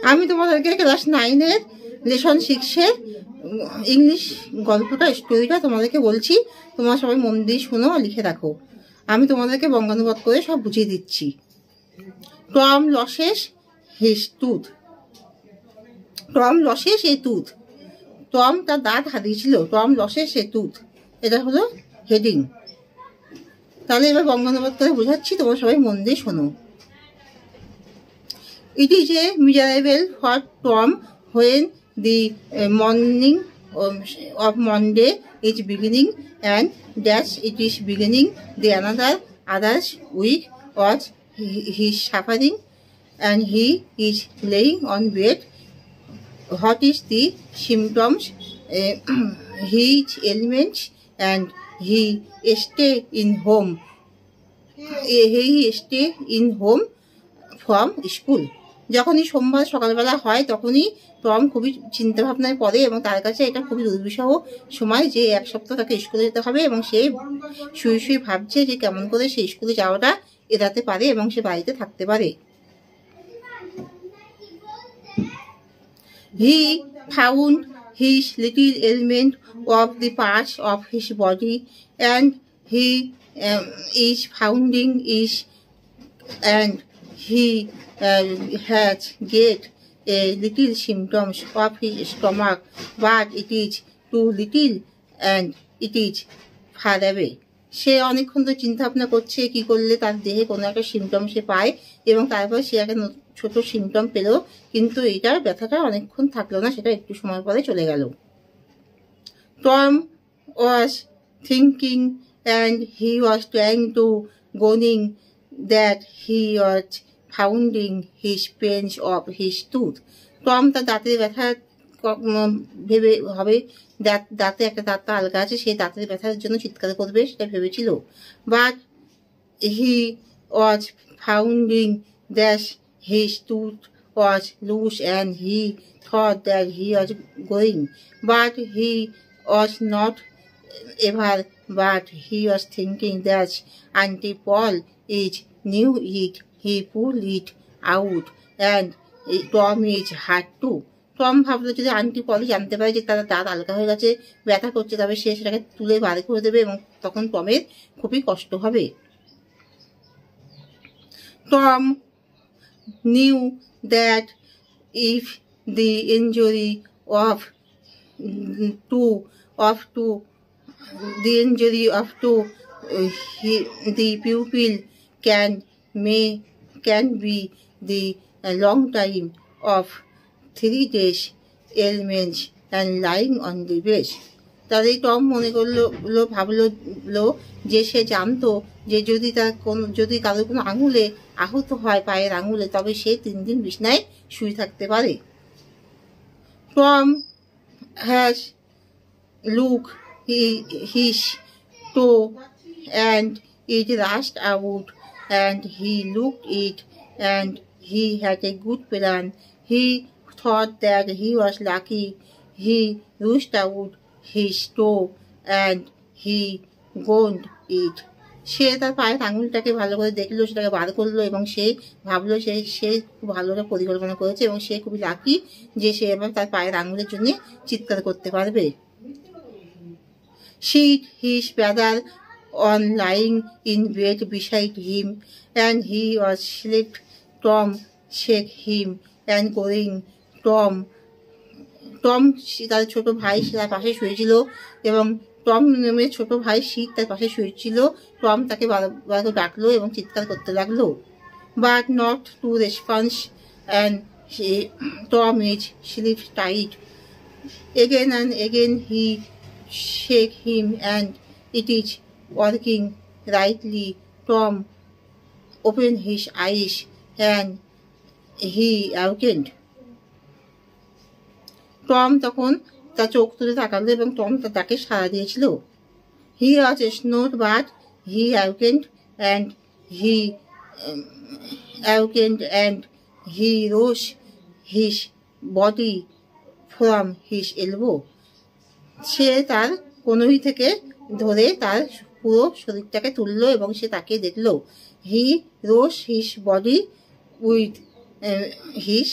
আমি তোমাদেরকে class 9-এর lesson 6-এর English গল্পটা স্টোরিটা তোমাদেরকে বলছি। তোমরা সবাই মন দিয়ে শোনো আর লিখে রাখো। আমি তোমাদেরকে বঙ্গানুবাদ করে সব বুঝিয়ে দিচ্ছি। Tom loses his tooth. Tom loses a tooth. Tom তার দাঁত হারিয়েছিল। টম লসেস এ টুথ, এটা হলো হেডিং। তাহলে এবার বঙ্গানুবাদ করে বোঝাচ্ছি, তোমরা সবাই মন দিয়ে শোনো। It is a miserable for Tom when the morning of Monday is beginning, and that it is beginning the other's week was his suffering, and he is laying on bed. What is the symptoms? His ailments, and he stay in home. He stay in home from school. যখনই সোমবার সকালবেলা হয় তখনই Tom খুবই চিন্তা ভাবনায় পড়ে এবং তার কাছে এটা খুবই দুর্বিষহ সময় যে এক সপ্তাহ তাকে স্কুলে যেতে হবে এবং সে শুয়ে শুয়ে ভাবছে যে কেমন করে সে স্কুলে যাওয়াটা এড়াতে পারে এবং সে বাড়িতে থাকতে পারে। He found his little element of the parts of his body, and he is founding is, and he has get a little symptoms of his stomach, but it is too little and it is far away. সে অনেকক্ষণ তো চিন্তা ভাবনা করছে কি করলে তার দেহে কোনো একটা সিমটম সে পায় এবং তারপর সে একটা ছোট সিমটম পেল, কিন্তু এটার ব্যথাটা অনেকক্ষণ থাকলো না, সেটা একটু সময় পরে চলে গেল। Tom was thinking and he was trying to groaning that he was founding his pains of his tooth. Tom তার দাঁতের ব্যথা ভেবে হবে, দাঁতে একটা দাঁত আলগা আছে, সেই দাঁতের ব্যথার জন্য চিৎকার করবে সেটা ভেবেছিল। But he was founding that his tooth was loose and he thought that he was going, but he was not ever, but he was thinking that Auntie Paul is knew it. He pulled it out, and Tom is hurt too. Tom ভাবলো যদি aunty পলি জানতে পারে যে তার দাঁত আলগা হয়ে গেছে, ব্যথা করছে, তবে সে সেটাকে তুলে বার করে দেবে এবং তখন টমের খুবই কষ্ট হবে। Tom knew that if the injury of the pupil can be the long time of 3 days ailments and lying on the bed. তাহলে টম মনে ভাবলো যে সে জানতো যে যদি কারোর কোনো আঙুলে আহত হয়, পায়ের আঙুলে, তবে সে 3 দিন বিছনায় শুয়ে থাকতে পারে। Tom has looked his toe and it rushed out, and he looked it and he had a good plan. He thought that he was lucky. He rushed out his toe and he ground it. সে তার পায়ের আঙুলটাকে ভালো করে দেখলো, সেটাকে বার করলো এবং সে ভাবলো সে খুব ভালো পরিকল্পনা করেছে এবং সে খুবই লাকি যে সে এবার তার পায়ের আঙুলের জন্য চিৎকার করতে পারবে। Seat his brother on lying in bed beside him, and he was slept. Tom shook him and going, Tom তার ছোট ভাই তার পাশে শুয়েছিল এবং টম নামের ছোট ভাই শীত তার পাশে শুয়েছিল। টম তাকে বারবার ডাকলো এবং চিৎকার করতে লাগলো, but not to response, and Tom is sleep tight. Again and again he shake him and it is working rightly. Tom opened his eyes and he awakened. Tom তখন তার চোখ তুলে তাকালো এবং টম তার ডাকে সাড়া দিয়েছিল। He was snored, but he awakened and he rose his body from his elbow. সে তার কনুই থেকে ধরে তার পুরো শরীরটাকে তুললো এবং সে তাকে দেখলো। He rose his body with his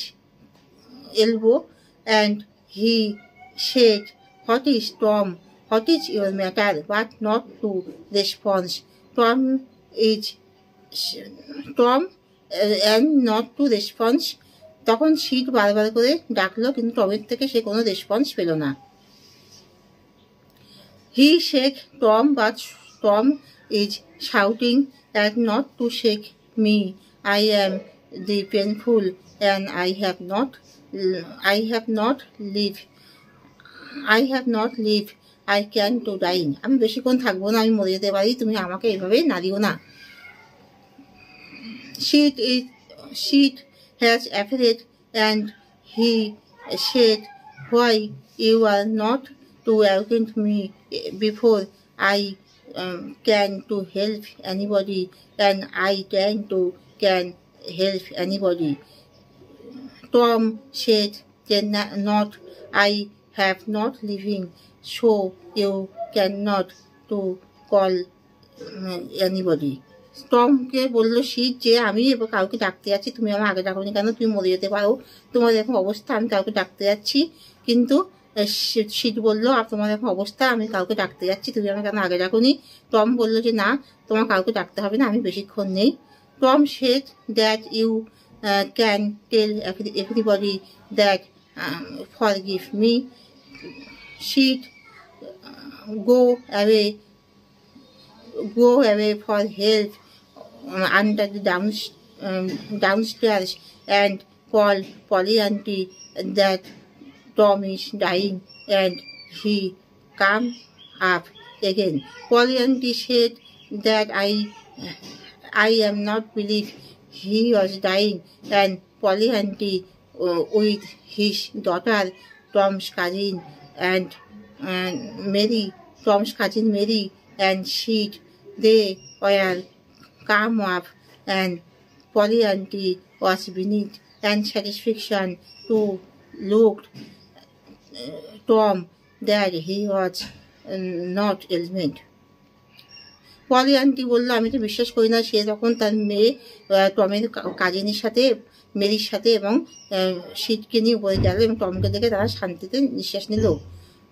elbow, and he said, "What is Tom? What is your matter?" But not to response. Tom and not to response. তখন সিট বারবার করে ডাকলো, কিন্তু টমের থেকে সে কোনো রেসপন্স পেল না। He shake Tom, but Tom is shouting and not to shake me. I am the painful, and I have not lived. I can to dying. আমি বেশিক্ষণ থাকবো না, আমি মরে যেতে পারি, তুমি আমাকে এভাবে নাড়িও না। Sheet has appeared, and he said, "Why you are not to awaken me before I can to help anybody, and I can help anybody." Tom said, "Not, I have not living, so you cannot to call anybody." টমকে বলল শীত যে আমি এবার কাউকে ডাকতে যাচ্ছি, তুমি আমার আগে ডাকোনি কেন? তুমি মরে যেতে পারো, তোমার এখন অবস্থা, আমি কাউকে ডাকতে যাচ্ছি। কিন্তু শীত বলল, আর তোমার এখন অবস্থা, আমি কাউকে ডাকতে যাচ্ছি, তুমি আমার কেন আগে ডাকোনি? টম বলল যে না, তোমার কাউকে ডাকতে হবে না, আমি বেশিক্ষণ নেই। Tom said that you can tell everybody that forgive me. She'd go away for help under the downstairs and call Polly auntie that Tom is dying, and he come up again. Polly auntie said that I am not believe he was dying, and Polly auntie with his daughter Tom's cousin Mary and Sheet, they were come up, and Polly auntie was beneath and satisfaction to look Tom that he was not ailment. Poli aunty বললো, আমি তো বিশ্বাস করি না, সে তখন তার মেয়ে টমের কাজিনের সাথে, মেরির সাথে এবং শীতকে নিয়ে উপরে গেল, এবং টমকে দেখে তারা শান্তিতে নিঃশ্বাস নিল।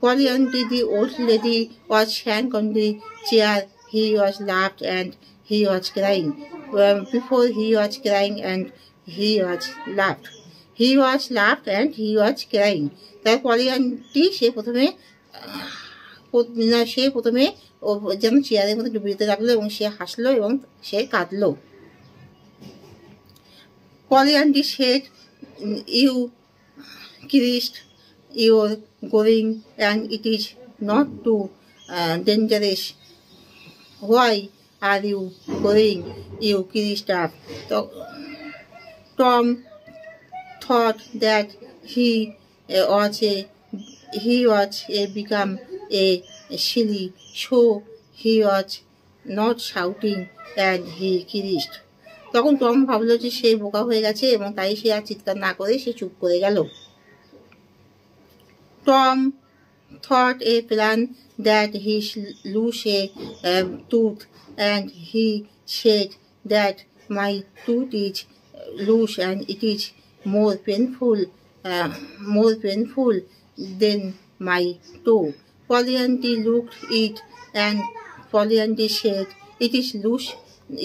পলি aunty, the old lady, was sank on the chair. He was laughed and he was crying. Before he was crying and he was laughed. He was laughed and he was crying. তাই পলি aunty সে প্রথমে যেন চেয়ারের মধ্যে ডুবে যেতে লাগলো, এবং সে হাসলো এবং সে কাঁদলো। Polly auntie said, "You Christ, you're going, and it is not too dangerous. Why are you going, you Christ up?" Tom thought that he was become a silly, so he was not shouting, and he kissed. তখন Tom ভাবলো যে সে বোকা হয়ে গেছে, এবং তাই সে আর চিৎকার না করে সে চুপ করে গেল। Tom thought a plan that he lose a tooth, and he said that my tooth is loose and it is more painful than my toe. Polly auntie looked it, and Polly auntie said, "It is loose,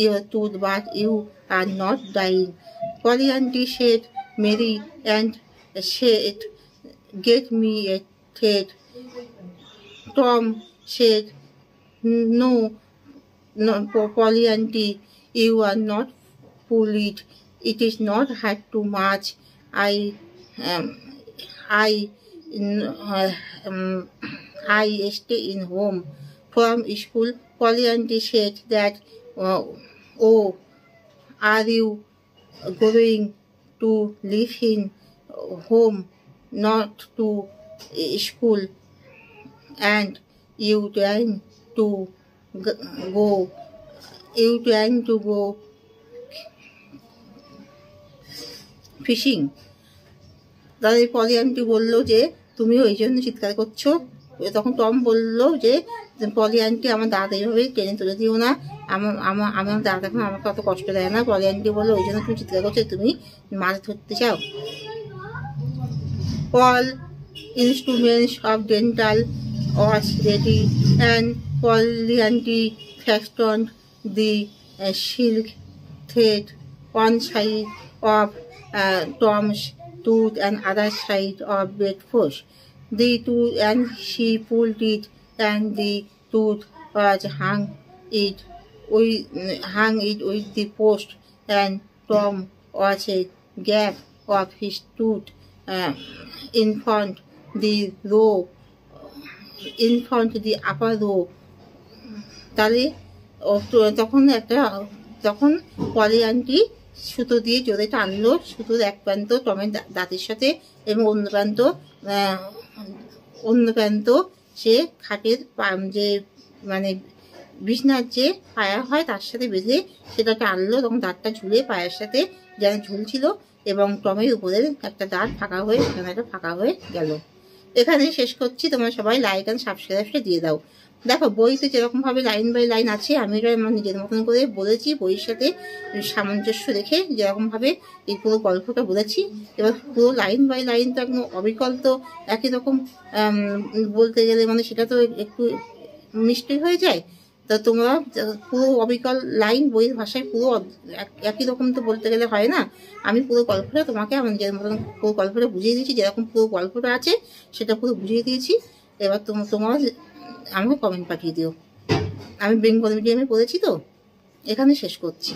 your tooth, but you are not dying." Polly auntie said, "Mary," and said, "Get me a thread." Tom said, No, Polly auntie, you are not pull it. It is not hurt too much. I stay in home from school." Polly auntie said that, "Oh, are you going to live in home, not to school, and you trying to go fishing?" তাদের পলি aunty বললো যে তুমি ওই জন্য চিৎকার করছো। তখন Tom বললো যে পলি আন্টি, আমার দাঁত এইভাবে টেনে তুলে দিও না, আমার দাঁত এখন আমাকে অত কষ্ট দেয় না। পলি আন্টি বললো, ওই জন্য তুমি চিৎকার করছো, তুমি মাছ ধরতে চাও। All instruments of dental was ready, and Polyanti fastened the silk thread one side of Tom's tooth and other side of bedpost. The tooth, and she pulled it, and the tooth was hung it with the post, and Tom was a gap of his tooth in front the upper row. তাহলে তখন পলি aunty সুতো দিয়ে জোরে টানলো, সুতোর এক প্রান্ত টমের দাঁতের সাথে এবং অন্য প্রান্ত সে খাটের যে মানে বিছনার যে পায়া হয় তার সাথে বেঁধে সেটা টানলো, তখন দাঁতটা ঝুলে পায়ের সাথে যেন ঝুলছিল এবং টমের উপরের একটা দাঁত ফাঁকা হয়ে ফাঁকা হয়ে গেল। এখানে শেষ করছি। তোমরা সবাই লাইক অ্যান্ড সাবস্ক্রাইবটা দিয়ে দাও। দেখো বইতে যেরকমভাবে লাইন বাই লাইন আছে, আমি এটা আমার নিজের মতন করে বলেছি, বইয়ের সাথে সামঞ্জস্য রেখে যেরকমভাবে এই পুরো গল্পটা বলেছি। এবার পুরো লাইন বাই লাইন তো একদম অবিকল, তো একই রকম বলতে গেলে মানে সেটা তো একটু মিস্টেক হয়ে যায়। তা তোমরা পুরো অবিকল লাইন বইয়ের ভাষায় পুরো একই রকম তো বলতে গেলে হয় না। আমি পুরো গল্পটা তোমাকে আমার নিজের মতন পুরো গল্পটা বুঝিয়ে দিয়েছি, যেরকম পুরো গল্পটা আছে সেটা পুরো বুঝিয়ে দিয়েছি। এবার তোমরা আমাকে কমেন্ট পাঠিয়ে দিও। আমি বেঙ্গলি মিডিয়ামে পড়েছি তো। এখানে শেষ করছি।